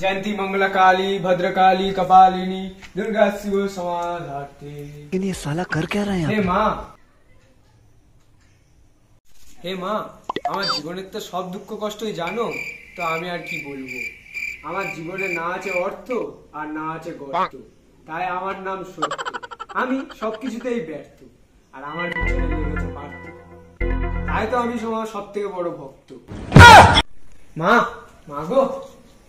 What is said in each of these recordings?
जयंती मंगला काली भद्रकाली कपालिनी दुर्गा शिव समाधाते। लेकिन ये साला कर क्या रहा है? হে মা, আমার জীবনের তো সব দুঃখ কষ্টই জানো, তো আমি আর কি বলবো। আমার জীবনে না আছে অর্থ আর না আছে গর্ত, তাই আমার নাম সত্য। আমি সবকিছুতেই ব্যর্থ, আর আমার পিছনে লেগেছে পার্থ, তাই তো আমি তোমার সব থেকে বড় ভক্ত। মা, মা গো,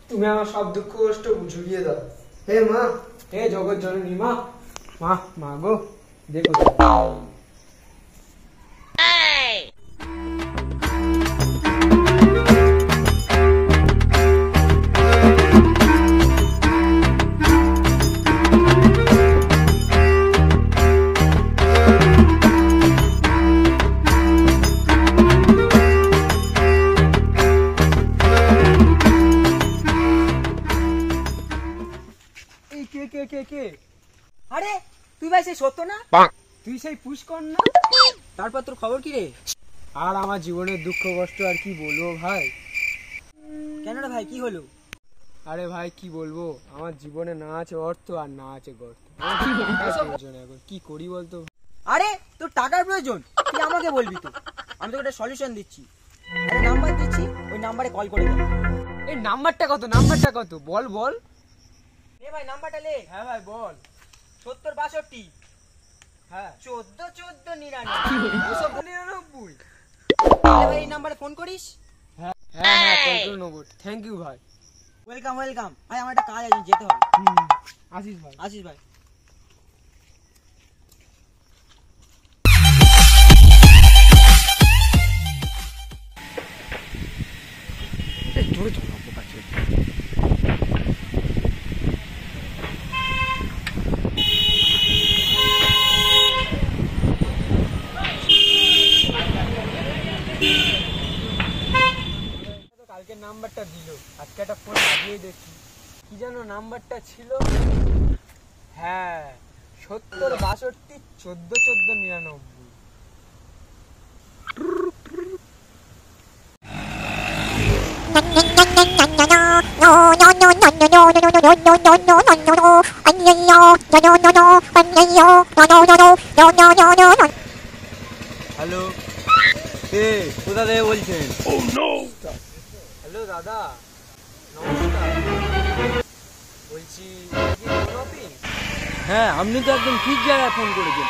তুমি আমার সব দুঃখ কষ্ট ঝুলিয়ে দাও। হে মা, হে জগৎ জননী মা, মা গো, দেখো কে। আরে তুই ভাই সেই সত্য না? তুই সেই পুষ্কর না? তারপর তোর খবর কি রে? আর আমার জীবনের দুঃখ কষ্ট আর কি বলবো ভাই। কেন রে ভাই, কি হলো? আরে ভাই কি বলবো, আমার জীবনে না আছে অর্থ আর না আছে গর্ত। এখন কি করি বলতো? আরে তোর টাকার প্রয়োজন, তুই আমাকে বলবি তো, আমি তোকে একটা সলিউশন দিচ্ছি। একটা নাম্বার দিচ্ছি, ওই নাম্বারে কল করে দে। এই নাম্বারটা কত বল বল। এ ভাই নাম্বারটা লে। হ্যাঁ ভাই বল। 70 62 হ্যাঁ 14 14 99। ভাই এই নাম্বারে ফোন করিস। হ্যাঁ হ্যাঁ কল করে নেবো। থ্যাংক ইউ ভাই। Welcome welcome. ভাই আমার একটা কাজ আছে, যেতে হবে। আসিস ভাই। ভাই। কালকে নাম্বারটা দিল, আজকে একটা ফোন লাগিয়ে দেখি কি যেন নাম্বারটা ছিল। হ্যাঁ 70 62 14 14 99। হ্যালো, কে কোথা থেকে বলছেন? হ্যালো দাদা, নমস্কার। বলছি হ্যাঁ, আপনি তো একদম ঠিক জায়গায় ফোন করেছেন।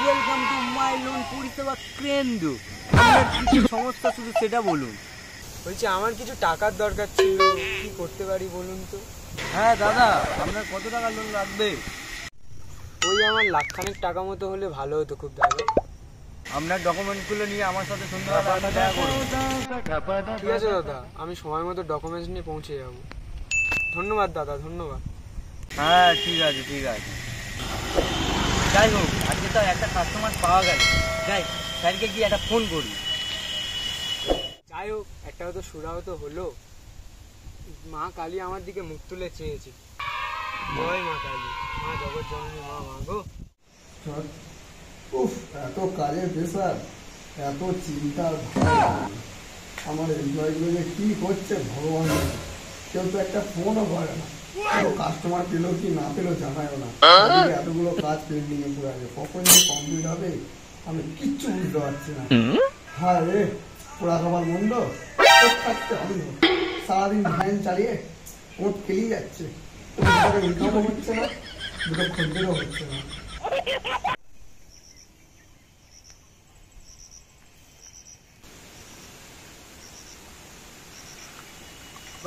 ওয়েলকাম টু মাই লোন পরিষেবা কেন্দ্র। আপনার কি সমস্যা শুধু সেটা বলুন। বলছি আমার কিছু টাকার দরকার ছিল, কি করতে পারি বলুন তো? হ্যাঁ দাদা, আপনার কত টাকা লোন লাগবে? ওই আমার লাখখানেক টাকা মতো হলে ভালো হতো খুব দাদা। আপনার ডকুমেন্টসগুলো নিয়ে আমার সাথে সন্ধ্যাবেলা দেখা করুন। ঠিক আছে দাদা, আমি সময় মতো ডকুমেন্টস নিয়ে পৌঁছে যাব। ধন্যবাদ দাদা, ধন্যবাদ। হ্যাঁ ঠিক আছে। যাই হোক, আজকে তো একটা কাস্টমার পাওয়া গেল। যাই স্যারকে গিয়ে একটা ফোন করি। যাই হোক, একটা তো সুরাও তো হলো। মা কালী আমার দিকে মুখ তুলে চেয়েছে। জয় মা কালী, মা জগৎ জননী মা, মা গো। উফ, এত কাজের প্রেসার, এত চিন্তার আমার এমপ্লয়িগুলো যে কি করছে ভগবান, কেউ তো একটা ফোনও করে না। কাস্টমার পেলো কি না পেলো জানায়ও না। এতগুলো কাজ পেন্ডিং এ পড়ে আছে, কখন যে কমপ্লিট হবে আমি কিচ্ছু বুঝতে পারছি না। হ্যাঁ রে, পোড়া খাবার মন্দ থাকতে হবে। সারাদিন ভ্যান চালিয়ে ওট খেলিয়ে যাচ্ছে, ইনকামও হচ্ছে না, দুটো খদ্দেরও হচ্ছে না।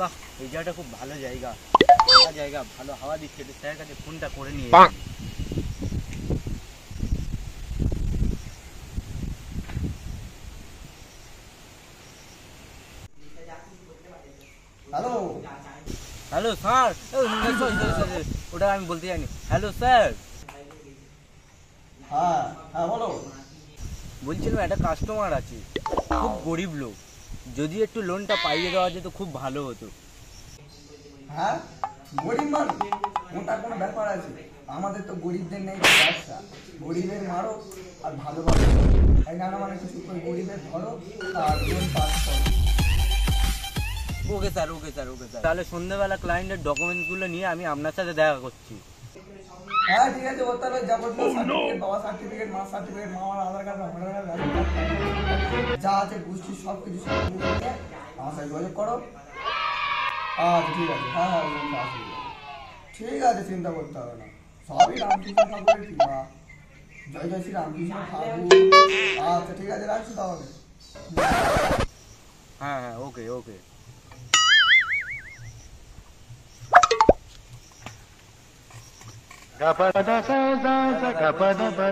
বাহ, এই জায়গাটা খুব ভালো জায়গা, ভালো হাওয়া দিচ্ছে। স্যারের কাছে ফোনটা করে নিয়ে। হ্যালো স্যার, ওটা আমি বলতে জানি। Hello sir. হ্যাঁ হ্যাঁ বলো। বলছিলাম একটা কাস্টমার আছে, খুব গরিব লোক, যদি একটু লোনটা পাইয়ে দেওয়া যেত খুব ভালো হতো। হ্যাঁ গরিব মানুষ, ওটা কোনো ব্যাপার আছে? আমাদের তো গরিবদের নেই ব্যবসা, গরিবের মারো আর ভালোবাসো, তাই না? মানে কিছু করে গরিবের ধরো আর লোন পাস করো। Okay sir, okay sir, okay sir. তাহলে সন্ধ্যাবেলা ক্লায়েন্টের ডকুমেন্টসগুলো নিয়ে আমি আপনার সাথে দেখা করছি। হ্যাঁ ঠিক আছে, ওর তাহলে যাবতীয় সার্টিফিকেট, বাবা সার্টিফিকেট, মা সার্টিফিকেট, মামার Aadhaar card, voter card, ration card, যা আছে গোষ্ঠীর সব কিছু সার্টিফিকেট নিয়ে আমার সাথে যোগাযোগ করো। আচ্ছা ঠিক আছে, হ্যাঁ হ্যাঁ ঠিক আছে, চিন্তা করতে হবে না, সবই রামকৃষ্ণ ঠাকুরের কৃপা। জয় জয় শ্রী রামকৃষ্ণ ঠাকুর। আচ্ছা ঠিক আছে, রাখছি তাহলে। হ্যাঁ হ্যাঁ, ওকে ওকে।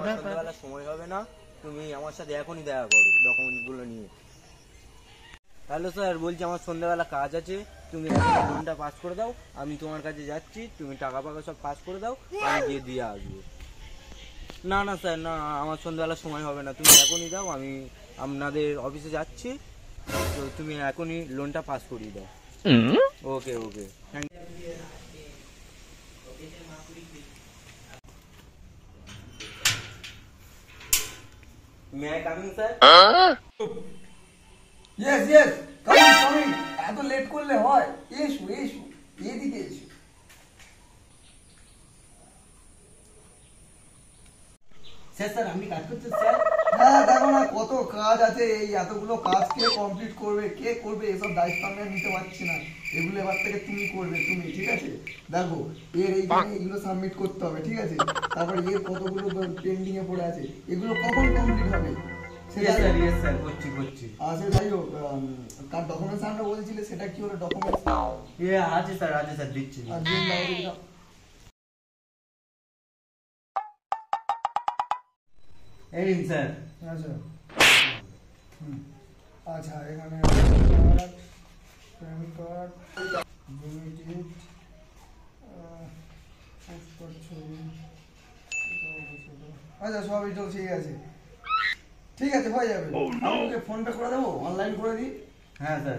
সন্ধ্যাবেলা সময় হবে না, তুমি আমার সাথে এখনই দেখা করো ডকুমেন্টসগুলো নিয়ে। হ্যালো স্যার, বলছি আমার সন্ধ্যাবেলা কাজ আছে, তুমি লোনটা পাস করে দাও, আমি তোমার কাছে যাচ্ছি, তুমি টাকা পাকা সব পাস করে দাও, আমি গিয়ে দিয়ে আসবো। না না স্যার, না, আমার সন্ধ্যাবেলা সময় হবে না, তুমি এখনই দাও, আমি আপনাদের অফিসে যাচ্ছি, তো তুমি এখনই লোনটা পাস করিয়ে দাও। Okay okay, thank you. May I coming sir? Yes yes, coming coming. এত লেট করলে হয়? এসো এসো, এদিকে এসো। স্যার স্যার আপনি কাজ করছেন স্যার? হ্যাঁ দেখো না কত কাজ আছে, এই এতগুলো কাজ কে কমপ্লিট করবে, কে করবে, এসব দায়িত্ব আমি আর নিতে পারছি না। এগুলো এবার থেকে তুমি করবে, তুমি, ঠিক আছে? দেখো এর এই যে এগুলো সাবমিট করতে হবে, ঠিক আছে? তারপর এর কতগুলো পেন্ডিং এ পড়ে আছে, এগুলো কখন কমপ্লিট হবে সেটা। ইয়েস স্যার, করছি করছি। আচ্ছা যাই হোক, কার ডকুমেন্টস আমরা বলছিলে সেটা কি হলো? ডকুমেন্টস আছে স্যার, আছে স্যার, দিচ্ছি। আর দিন লাইব্রেরি দাও। এই স্যার। আচ্ছা আচ্ছা, এখানে প্যান কার্ড, জমিটির পোস্টার ছবি, আচ্ছা সবই তো ঠিক আছে, ঠিক আছে হয়ে যাবে। আমাকে ফোন পে করে দেবো, অনলাইন করে দিই। হ্যাঁ স্যার,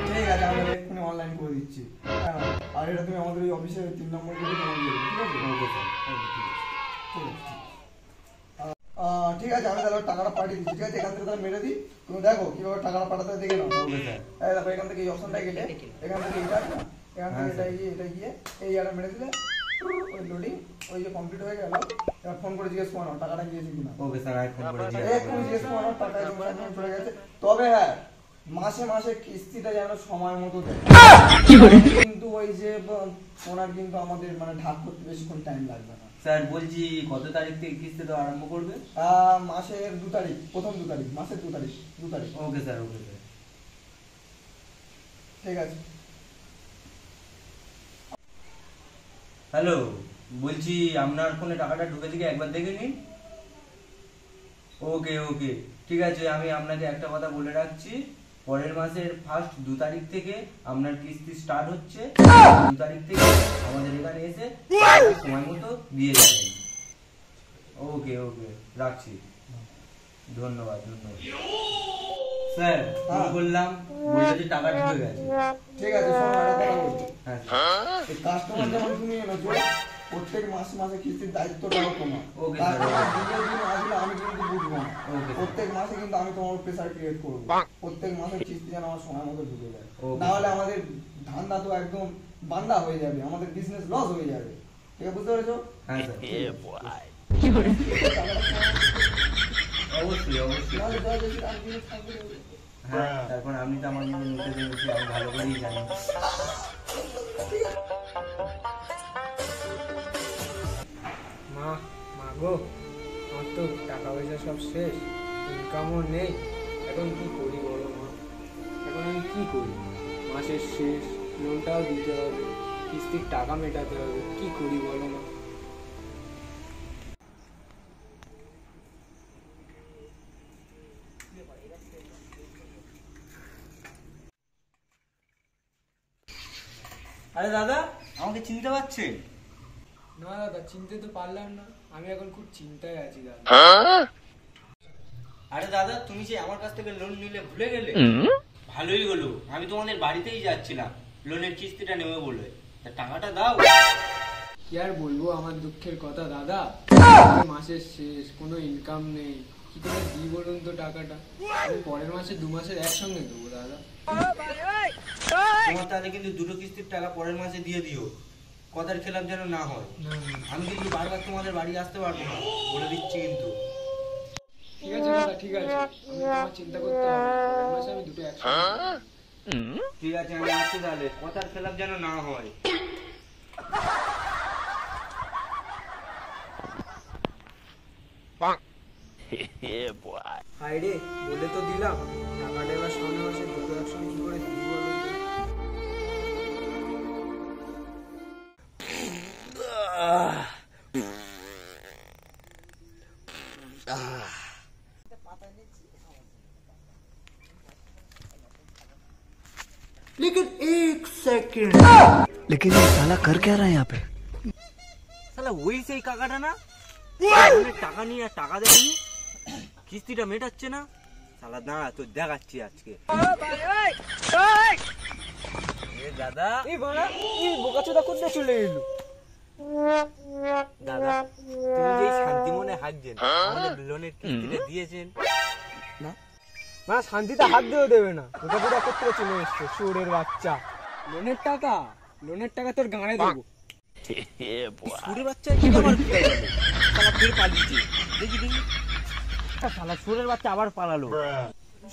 ঠিক আছে, আমরা এক্ষুনি অনলাইন করে দিচ্ছি। হ্যাঁ, আর এটা তুমি আমাদের ওই অফিসে 3 নম্বর গেটে জমা দিয়ে দেবে, ঠিক আছে? ওকে স্যার, ঠিক আছে, ঠিক আছে, আমি তাহলে টাকাটা পাঠিয়ে দিচ্ছি, ঠিক আছে? এখান থেকে তাহলে মেরে দিই, তুমি দেখো কিভাবে টাকাটা পাঠাতে হয় দেখে নাও। Okay sir. এই দেখো এখান থেকে এই অপশনটা গেলে, এখান থেকে এটা আছে না, এখান থেকে এটা গিয়ে এই জায়গাটা মেরে দিলে ওই লোডিং, ওই যে কমপ্লিট হয়ে গেল। এবার ফোন করে জিজ্ঞেস করো টাকাটা গিয়েছে কিনা। ওকে স্যার, আমি ফোন করে এক্ষুনি জিজ্ঞেস করো টাকা চলে গেছে। তবে হ্যাঁ, মাসে মাসে কিস্তিটা যেন সময় মতো দেয়, কিন্তু ওই যে ওনার কিন্তু আমাদের মানে ঢাক করতে বেশিক্ষণ টাইম লাগবে না। স্যার বলছি কত তারিখ থেকে কিস্তি দেওয়া আরম্ভ করবে? মাসের 2 তারিখ, প্রথম 2 তারিখ, মাসের 2 তারিখ, 2 তারিখ। Okay sir, okay sir. ঠিক আছে। হ্যালো, বলছি আপনার ফোনে টাকাটা ঢুকে থেকে একবার দেখে নিন। ওকে ওকে, ঠিক আছে, আমি আপনাকে একটা কথা বলে রাখছি, পরের মাসের ফার্স্ট 2 তারিখ থেকে আপনার কিস্তি স্টার্ট হচ্ছে। 2 তারিখ থেকে আমাদের এখানে এসে সময় মতো দিয়ে যাবেন। ওকে ওকে, রাখছি, ধন্যবাদ ধন্যবাদ। স্যার ফোন করলাম, বলছে যে টাকা ঢুকে গেছে। ঠিক আছে, শোনো একটা কথা বলছি। হ্যাঁ এই কাস্টমার যেমন তুমি এনেছো, প্রত্যেক মাসে মাসে কিস্তির দায়িত্বটাও তোমার। Okay, customer sir. দিনের দিন আসলে আমি কিন্তু বুঝবো না। Okay, sir. প্রত্যেক মাসে কিন্তু আমি তোমার প্রেসার ক্রিয়েট করবো। প্রত্যেক মাসে কিস্তি যেন আমার সময় মতো ঢুকে যায়, Okay, না হলে আমাদের ধান্দা তো একদম বান্দা হয়ে যাবে, আমাদের বিজনেস লস হয়ে যাবে। ঠিক আছে, বুঝতে পেরেছো? হ্যাঁ স্যার, অবশ্যই অবশ্যই। নাহলে জয় জয় শ্রী রামকৃষ্ণ ঠাকুর। হ্যাঁ, তারপর আপনি তো আমার মনে নিতে পেরেছি, আমি ভালো করেই জানি। মা, মা গো, আমার তো টাকা পয়সা সব শেষ, ইনকামও নেই, এখন কি করি বলো মা? এখন আমি কি করি? মাসের শেষ, লোনটাও দিতে হবে, কিস্তির টাকা মেটাতে হবে, কি করি বলো মা? আরে দাদা, আমাকে চিনতে পারছেন? না দাদা, চিনতে তো পারলাম না, আমি এখন খুব চিন্তায় আছি দাদা। আরে দাদা, তুমি যে আমার কাছ থেকে লোন নিলে ভুলে গেলে? ভালোই হলো, আমি তোমাদের বাড়িতেই যাচ্ছিলাম লোনের কিস্তিটা নেবে বলে, তা টাকাটা দাও। কি আর বলবো আমার দুঃখের কথা দাদা, মাসের শেষ, কোনো ইনকাম নেই, কি করে দিই বলুন তো টাকাটা? আমি পরের মাসে 2 মাসের একসঙ্গে দেবো দাদা। তোমার তাহলে কিন্তু দুটো কিস্তির টাকা পরের মাসে দিয়ে দিও, কথার খেলাপ যেন না হয়। আমি কিন্তু বারবার তোমাদের বাড়ি আসতে পারবো না, বলে দিচ্ছি কিন্তু। ঠিক আছে দাদা, ঠিক আছে, আমি তোমার চিন্তা করতে হবে না। পরের মাসে আমি দুটো একসঙ্গে দেবো। ঠিক আছে, আমি আসছি তাহলে, কথার খেলাপ যেন না হয়। হায়রে, বলে তো দিলাম, টাকাটা এবার সামনের মাসে দুটো একসঙ্গে কি করে দিই বলুন তো? लेकिन ये साला कर क्या रहा है यहाँ पे? শালা ওই সেই কাকাটা না, অনেক টাকা নিয়ে আর টাকা দেয়নি, কিস্তিটা মেটাচ্ছে না। শালা দাঁড়া, তো দেখাচ্ছি আজকে। এ দাদা, এই বাড়া, এই বোকাচোদা কোথায় চলে এলো? দাদা তুমি যে এই শান্তি মনে হাঁকছেন, আমাদের লোনের কিস্তিটা দিয়েছেন না মানে শান্তিতে হাত দিয়েও দেবে না, বোকাচোদা কোথায় চলে এসছে শুয়োরের বাচ্চা। লোনের টাকা তোর গাঁড়ে দেবো। সুরে বাচ্চা কি আবার কোথায় গেল? শালা ফের পালিয়েছে, দেখি দেখি। শালা সুরের বাচ্চা আবার পালালো।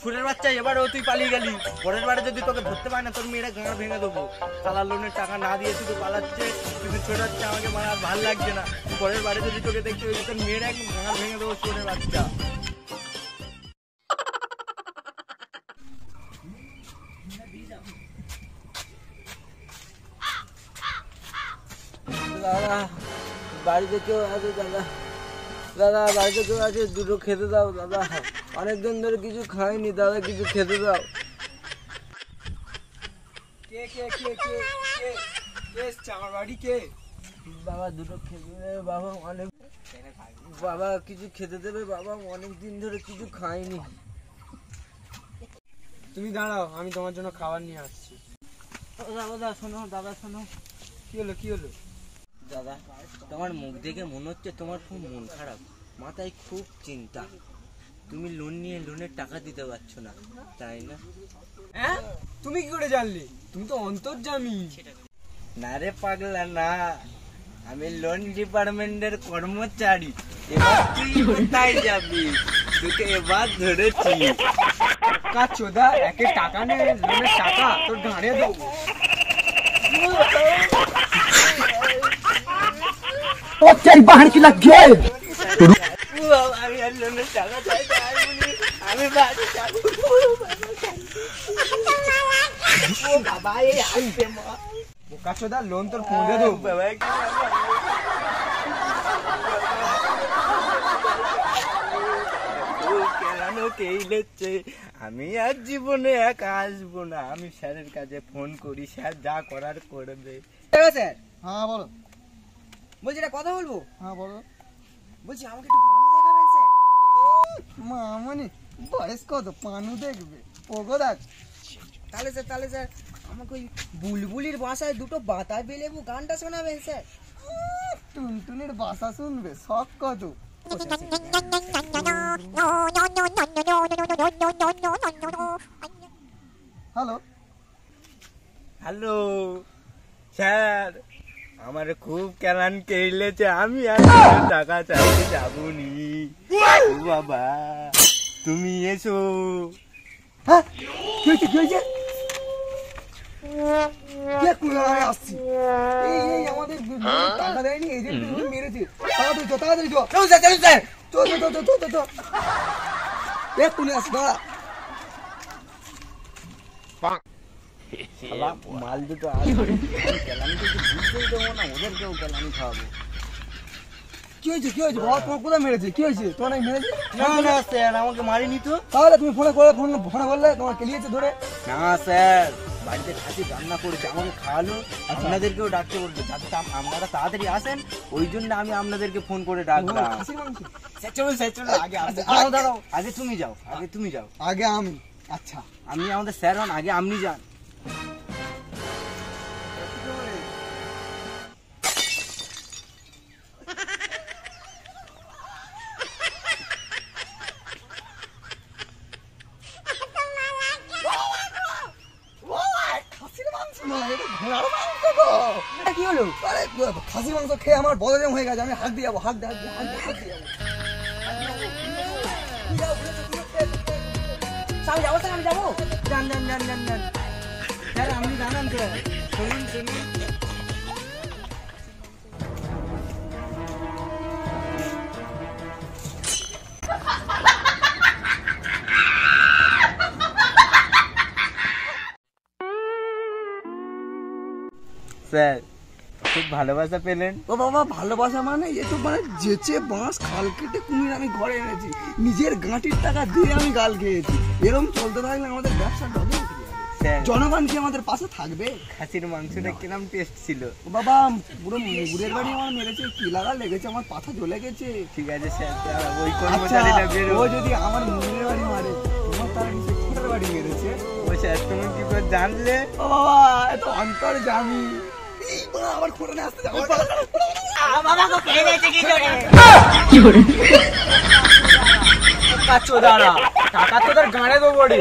সুরের বাচ্চা, এবারও তুই পালিয়ে গেলি। পরের বারে যদি তোকে ধরতে পারে না, তোর মেয়েরা গাঁড় ভেঙে দেবো। শালা লোনের টাকা না দিয়ে শুধু পালাচ্ছে, শুধু ছোটাচ্ছে, আমাকে মানে আর ভালো লাগছে না। পরের বারে যদি তোকে দেখতে পাই, তোর মেয়েরা একদম গাঁড় ভেঙে দেবো, সুরের বাচ্চা। দাদা বাড়িতে কেউ আছে? দাদা দাদা বাড়িতে কেউ আছে? দুটো খেতে দাও দাদা, অনেকদিন ধরে কিছু খাইনি দাদা, কিছু খেতে দাও। কে কে কে কে কে কে এসছে আমার বাড়ি? কে? বাবা দুটো খেতে দেবে বাবা, অনেক বাবা কিছু খেতে দেবে বাবা, অনেকদিন ধরে কিছু খাইনি। তুমি দাঁড়াও, আমি তোমার জন্য খাবার নিয়ে আসছি। দাদা শোনো, দাদা শোনো। কি হলো কি হলো? দাদা তোমার মুখ দেখে মনে হচ্ছে তোমার খুব মন খারাপ, মাথায় খুব চিন্তা। তুমি লোন নিয়ে লোনের টাকা দিতে পারছো না, তাই না? হ্যাঁ, তুমি কি করে জানলে? তুমি তো অন্তর্যামী। না রে পাগলা না, আমি লোন ডিপার্টমেন্টের কর্মচারী। এবার তুই কোথায় যাবি? তোকে এবার ধরেছি। চোদা, একে টাকা নে, লোনের টাকা তোর গাঁড়ে দেবো। ओ तेरी बहन की लग गई। আমি আর লোনের টাকা চাইতে আসবনি, আমি বাড়ি যাবো। ও বাবা, এই আসবে মা। বোকাচোদা, লোন তোর পৌঁছে দেবো। বাবা কেন কেইলেছে? আমি আর জীবনে একা আসবো না, আমি স্যারের কাছে ফোন করি, স্যার যা করার করবে। স্যার হ্যাঁ বলো। বলছি একটা কথা বলবো। হ্যাঁ বলো। বলছি আমাকে একটু পানু দেখাবেন স্যার? মামনি বয়স কত, পানু দেখবে? পোগো দেখ। তাহলে স্যার আমাকে ওই বুলবুলির বাসায় দুটো বাতাবি লেবু গানটা শোনাবেন স্যার। টুনটুনির বাসা শুনবে, শখ কত? হ্যালো হ্যালো স্যার, আমার খুব কেলান কেলেছে, আমি আর টাকা চাইতে যাবনি। ও বাবা তুমি এসো। হ্যাঁ কি হয়েছে কি হয়েছে? কে কোথায় আসছি? এই আমাদের টাকা দেয়নি, এজেন্ট মেরেছে। তাড়াতাড়ি চো, তাড়াতাড়ি চো। চলুন স্যার। চো চো চো চো চো চো। এক্ষুনি আসছি, দাঁড়া। মাল দুটো আসবে, কেলানি কিছু বুঝতেই দেবো না, ওদেরকেও কেলানি খাওয়াবো। কি হয়েছে কি হয়েছে? বাবা তোমার কোথায় মেরেছে? কি হয়েছে? তোমার নাকি মেরেছে? না না স্যার, আমাকে মারিনি তো। তাহলে তুমি ফোনে বললে তোমার কেলিয়েছে ধরে? না স্যার, বাড়িতে খাসি রান্না করেছে, আমাকে খাওয়ালো, আপনাদেরকেও ডাকতে বললো, যাতে আপনারা তাড়াতাড়ি আসেন, ওই জন্য আমি আপনাদেরকে ফোন করে ডাকলাম। খাসির মাংস? স্যার চলুন আগে আসতে। দাঁড়াও দাঁড়াও, আগে তুমি যাও, আগে তুমি যাও। আগে আমি? আচ্ছা। আমি আমাদের স্যার হন, আগে আপনি যান। হলো? আরে খাসির মাংস খেয়ে আমার বদহজম হয়ে গেছে, আমি হাত দিয়ে যাবো, হাত দিয়ে যাবো। আমি যাবো স্যার, আমি যাবো। যান যান যান যান যান স্যার, আপনি জানান তো। শুনুন শুনুন। স্যার খুব ভালোবাসা পেলেন? ও বাবা, ভালোবাসা মানে এ তো মানে যেচে বাঁশ খাল কেটে কুমির আমি ঘরে এনেছি, নিজের গাঁটির টাকা দিয়ে আমি গাল খেয়েছি। এরকম চলতে থাকলে আমাদের ব্যবসা ডবল উঠে যাবে। স্যার জনগণ কি আমাদের পাশে থাকবে? খাসির মাংসটা কিরম টেস্ট ছিল? ও বাবা, পুরো মুগুরের বাড়ি আমার মেরেছে, কি লাগা লেগেছে, আমার পাথা জ্বলে গেছে। ঠিক আছে স্যার, তাহলে ওই আচ্ছা, কর্মচারীটা বেরো। ও যদি আমার মুগুরের বাড়ি মারে, তোমার তার কি খোঁটার বাড়ি মেরেছে? ও স্যার তুমি কি করে জানলে? ও বাবা, এত অন্তর জামি। এই বাবা, আবার খোঁটানে আসতে যাবো। কাচ্চো দাঁড়া, টাকা তো তোর গাঁড়ে দেবো রে।